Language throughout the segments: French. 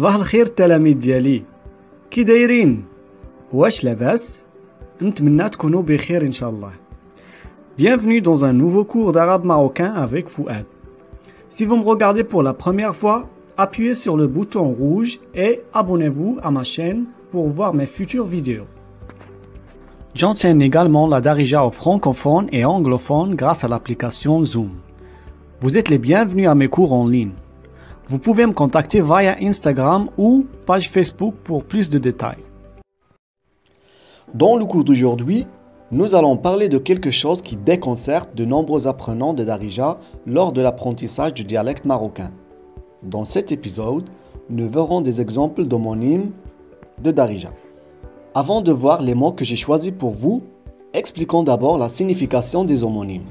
صباح الخير التلاميذ ديالي، كي دايرين؟ واش لاباس؟ نتمنى تكونوا بخير ان شاء الله. Bienvenue dans un nouveau cours d'arabe marocain avec Fouad. Si vous me regardez pour la première fois, appuyez sur le bouton rouge et abonnez-vous à ma chaîne pour voir mes futures vidéos. J'enseigne également la darija aux francophones et anglophones grâce à l'application Zoom. Vous êtes les bienvenus à mes cours en ligne. Vous pouvez me contacter via Instagram ou page Facebook pour plus de détails. Dans le cours d'aujourd'hui, nous allons parler de quelque chose qui déconcerte de nombreux apprenants de darija lors de l'apprentissage du dialecte marocain. Dans cet épisode, nous verrons des exemples d'homonymes de darija. Avant de voir les mots que j'ai choisis pour vous, expliquons d'abord la signification des homonymes.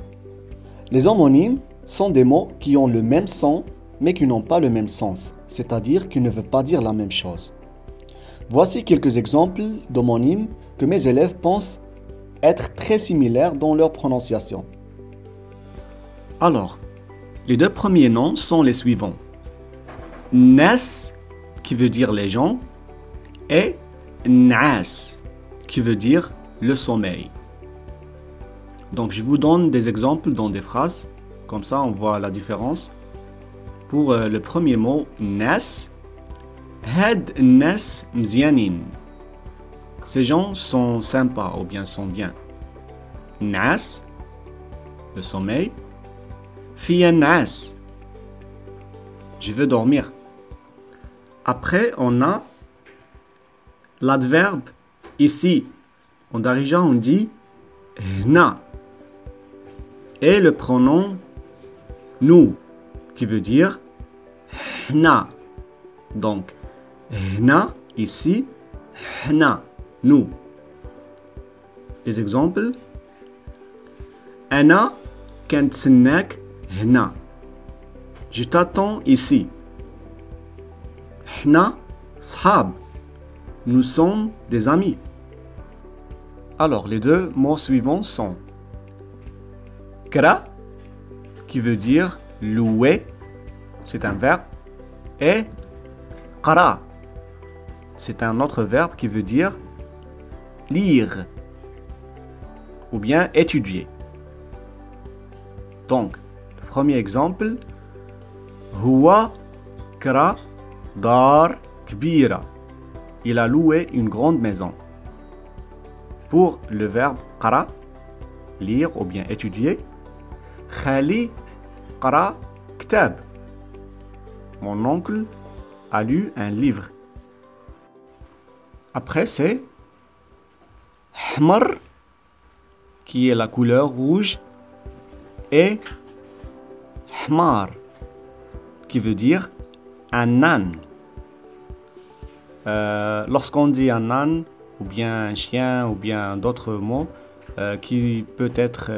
Les homonymes sont des mots qui ont le même son mais qui n'ont pas le même sens, c'est-à-dire qui ne veulent pas dire la même chose. Voici quelques exemples d'homonymes que mes élèves pensent être très similaires dans leur prononciation. Alors, les deux premiers noms sont les suivants. Nas, qui veut dire les gens, et Nas, qui veut dire le sommeil. Donc je vous donne des exemples dans des phrases, comme ça on voit la différence. Pour le premier mot, Nas, Had Nas mzianin. Ces gens sont sympas ou bien sont bien. Nas, le sommeil. Fiya Nas, je veux dormir. Après, on a l'adverbe ici. En darija, on dit hna. Et le pronom nous, qui veut dire hna. Donc, hna, ici, hna, nous. Des exemples. Ana kantsennak hna. Je t'attends ici. Hna, shab. Nous sommes des amis. Alors, les deux mots suivants sont kra, qui veut dire louer, c'est un verbe, et qara, c'est un autre verbe qui veut dire lire ou bien étudier. Donc, le premier exemple, huwa kra dar kbira. Il a loué une grande maison. Pour le verbe qara, lire ou bien étudier, khali qara kitab. Mon oncle a lu un livre. Après, c'est hmar, qui est la couleur rouge, et hmar, qui veut dire un âne. Lorsqu'on dit un âne, ou bien un chien, ou bien d'autres mots, qui peut être,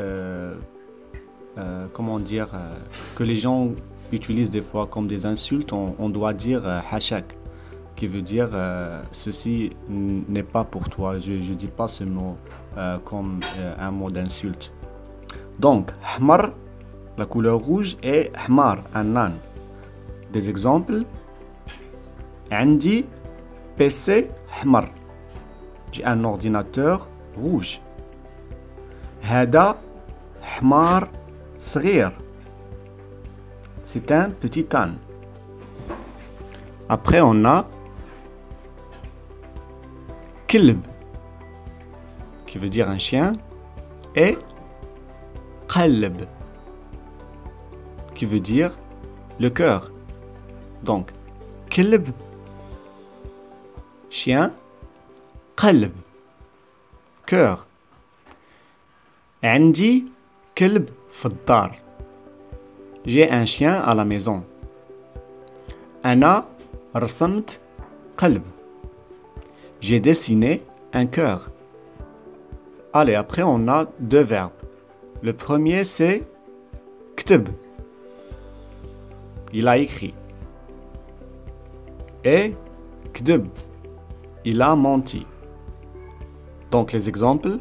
comment dire, que les gens utilisent des fois comme des insultes, on doit dire hachak, qui veut dire ceci n'est pas pour toi. Je ne dis pas ce mot comme un mot d'insulte. Donc, hmar, la couleur rouge, et hmar, un âne. Des exemples. Andi PC hmar. J'ai un ordinateur rouge. Hada hmar صغير. C'est un petit âne. Après, on a kilb, qui veut dire un chien, et qalb, qui veut dire le cœur. Donc, kilb, chien, qalb, cœur. عندي كلب في الدار. J'ai un chien à la maison. أنا رسمت قلب. J'ai dessiné un cœur. Allez, après on a deux verbes. Le premier c'est كتب. Il a écrit. Et كذب. Il a menti. Donc les exemples.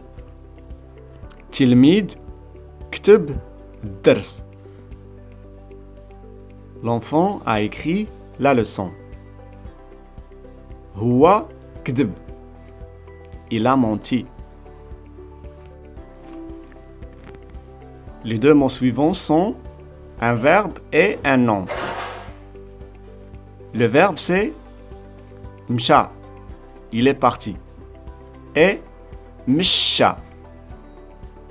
تلميذ كتب الدرس. L'enfant a écrit la leçon. هو كذب. Il a menti. Les deux mots suivants sont un verbe et un nom. Le verbe c'est msha, il est parti. Et msha,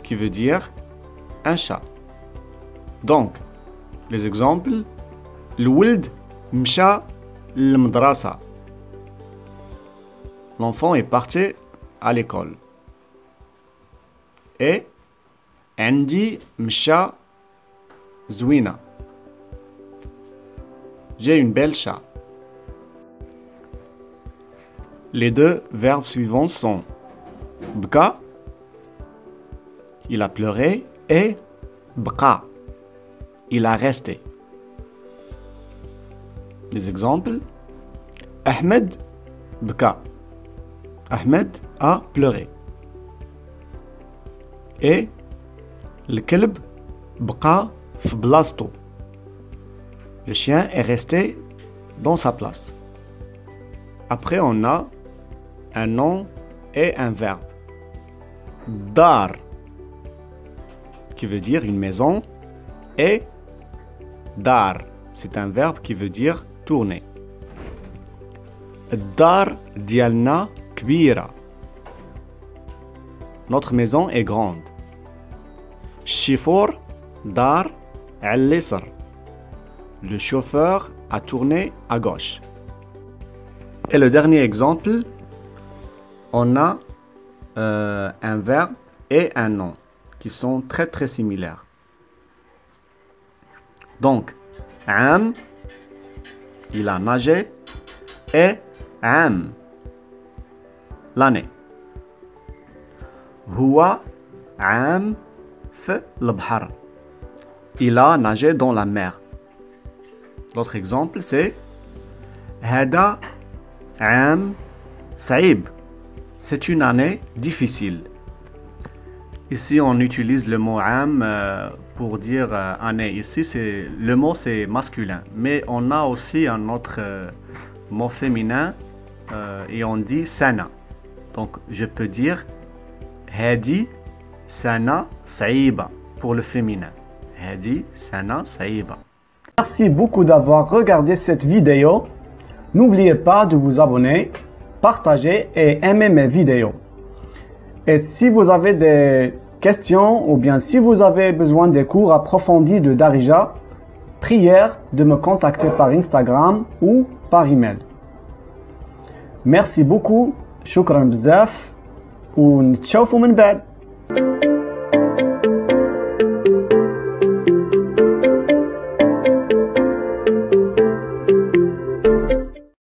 qui veut dire un chat. Donc, les exemples, الولد مشى للمدرسة. L'enfant est parti à l'école. Et عندي مشى زوينة. J'ai une belle chat. Les deux verbes suivants sont bka, il a pleuré, et bqa, il a resté. Les exemples, Ahmed bka. Ahmed a pleuré. Et الكلب بقى في بلاصتو. Le chien est resté dans sa place. Après, on a un nom et un verbe. Dar, qui veut dire une maison, et dar, c'est un verbe qui veut dire tourner. Dar dialna kbira. Notre maison est grande. Chifor dar al-lisr. Le chauffeur a tourné à gauche. Et le dernier exemple, on a un verbe et un nom qui sont très très similaires. Donc, am, il a nagé, et am, l'année. Huwa am fi l'bhar. Il a nagé dans la mer. L'autre exemple c'est Hada am saïb. C'est une année difficile. Ici on utilise le mot am pour dire année. Ici le mot c'est masculin, mais on a aussi un autre mot féminin et on dit sana. Donc je peux dire Hadi sana saïba pour le féminin. Hadi sana saïba. Merci beaucoup d'avoir regardé cette vidéo. N'oubliez pas de vous abonner, partager et aimer mes vidéos. Et si vous avez des questions ou bien si vous avez besoin des cours approfondis de Darija, prière de me contacter par Instagram ou par email. Merci beaucoup. Shukran bzaf. ونتشوفوا من بعد.